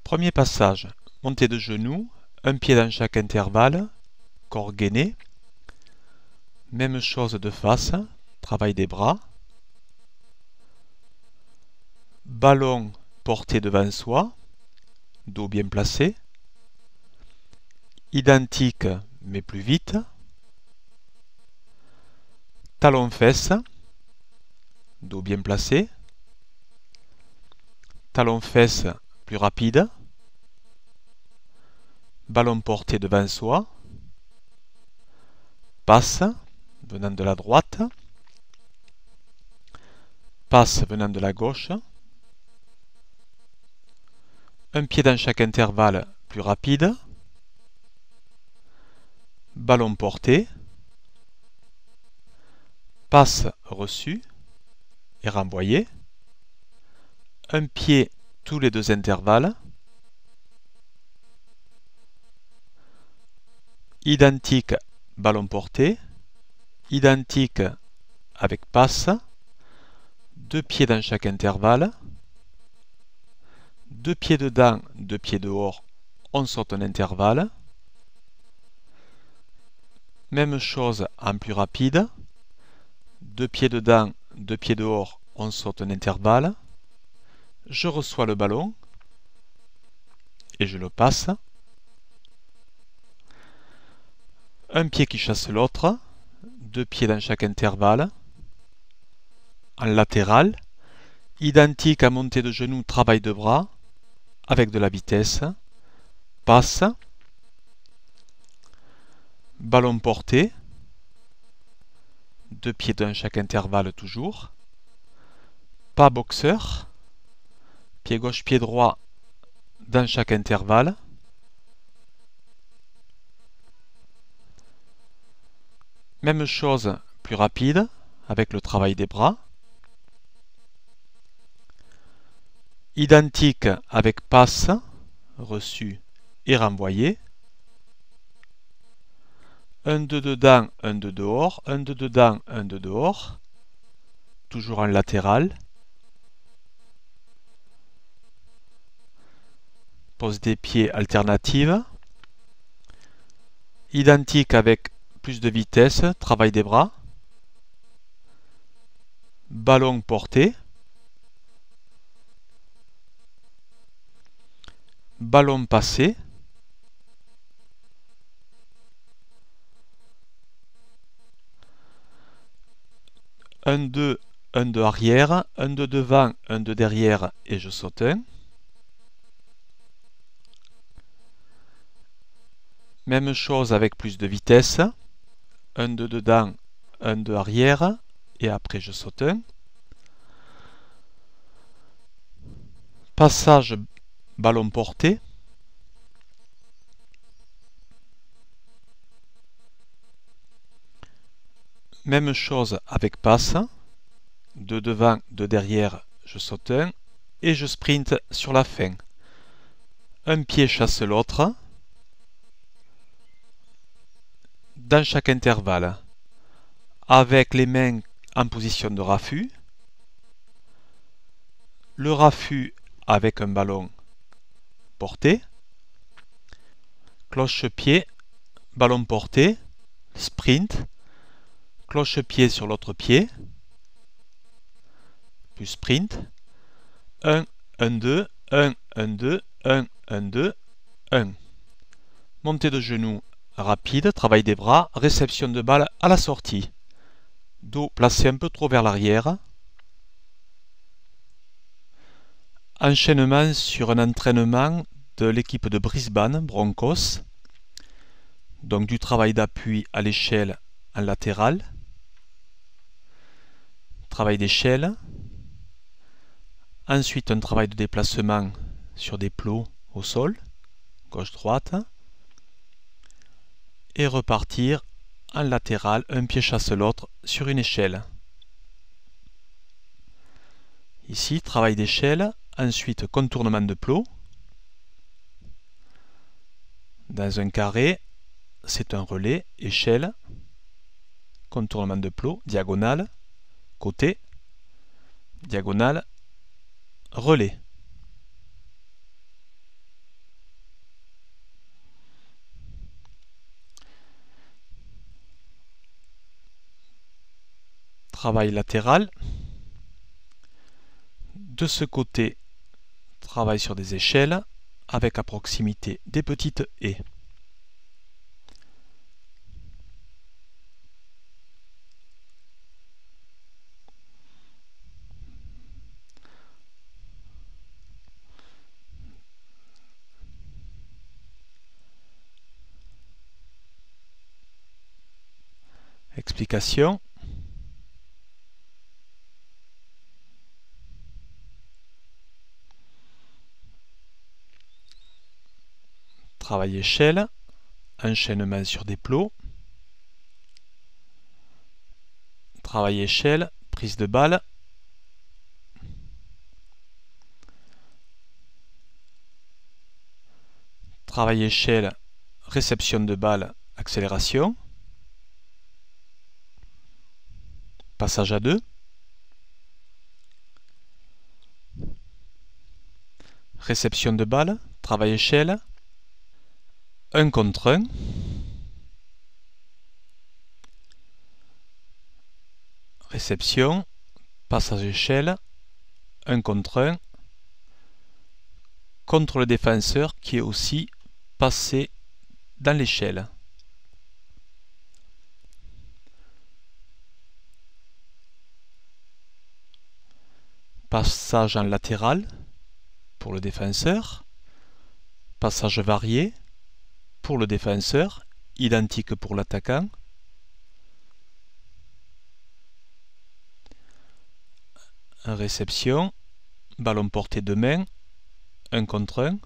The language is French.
Premier passage, montée de genoux, un pied dans chaque intervalle, corps gainé. Même chose de face, travail des bras. Ballon porté devant soi, dos bien placé. Identique mais plus vite. Talon-fesse, dos bien placé. Talon-fesse plus rapide. Ballon porté devant soi. Passe venant de la droite. Passe venant de la gauche. Un pied dans chaque intervalle plus rapide. Ballon porté. Passe reçue et renvoyée. Un pied tous les deux intervalles. Identique ballon porté. Identique avec passe. Deux pieds dans chaque intervalle. Deux pieds dedans, deux pieds dehors, on saute un intervalle. Même chose en plus rapide. Deux pieds dedans, deux pieds dehors, on saute un intervalle. Je reçois le ballon et je le passe. Un pied qui chasse l'autre. Deux pieds dans chaque intervalle. En latéral. Identique à montée de genoux, travail de bras. Avec de la vitesse. Passe. Ballon porté. Deux pieds dans chaque intervalle toujours. Pas boxeur. Pied gauche, pied droit dans chaque intervalle. Même chose, plus rapide, avec le travail des bras. Identique avec passe, reçu et renvoyé. Un de dedans, un de dehors, un de dedans, un de dehors. Toujours en latéral. Pose des pieds alternative. Identique avec plus de vitesse, travail des bras. Ballon porté. Ballon passé. Un 2 arrière, un 2 devant, un 2 derrière et je saute un. Même chose avec plus de vitesse. Un 2 dedans, un 2 arrière et après je saute un. Passage ballon porté. Même chose avec passe. Deux devant, deux derrière, je saute un. Et je sprinte sur la fin. Un pied chasse l'autre. Dans chaque intervalle. Avec les mains en position de raffut. Le raffut avec un ballon porté. Cloche-pied, ballon porté, sprint. Cloche-pied sur l'autre pied, plus sprint. 1, 1, 2, 1, 1, 2, 1, 1, 2, 1. Montée de genoux rapide, travail des bras, réception de balle à la sortie. Dos placé un peu trop vers l'arrière. Enchaînement sur un entraînement de l'équipe de Brisbane, Broncos. Donc du travail d'appui à l'échelle en latéral. Travail d'échelle. Ensuite un travail de déplacement sur des plots au sol, gauche-droite. Et repartir en latéral, un pied chasse l'autre sur une échelle. Ici, travail d'échelle, ensuite contournement de plot. Dans un carré, c'est un relais, échelle, contournement de plot, diagonale, côté, diagonale, relais. travail latéral. De ce côté, travail sur des échelles avec à proximité des petites haies. Explication. Travail échelle, enchaînement sur des plots. Travail échelle, prise de balle. Travail échelle, réception de balle, accélération. Passage à 2. Réception de balle, travail échelle. 1 contre 1. Réception, passage échelle, 1 contre 1. Contre le défenseur qui est aussi passé dans l'échelle. Passage en latéral pour le défenseur. Passage varié pour le défenseur, identique pour l'attaquant. Réception, ballon porté de main, 1 contre 1.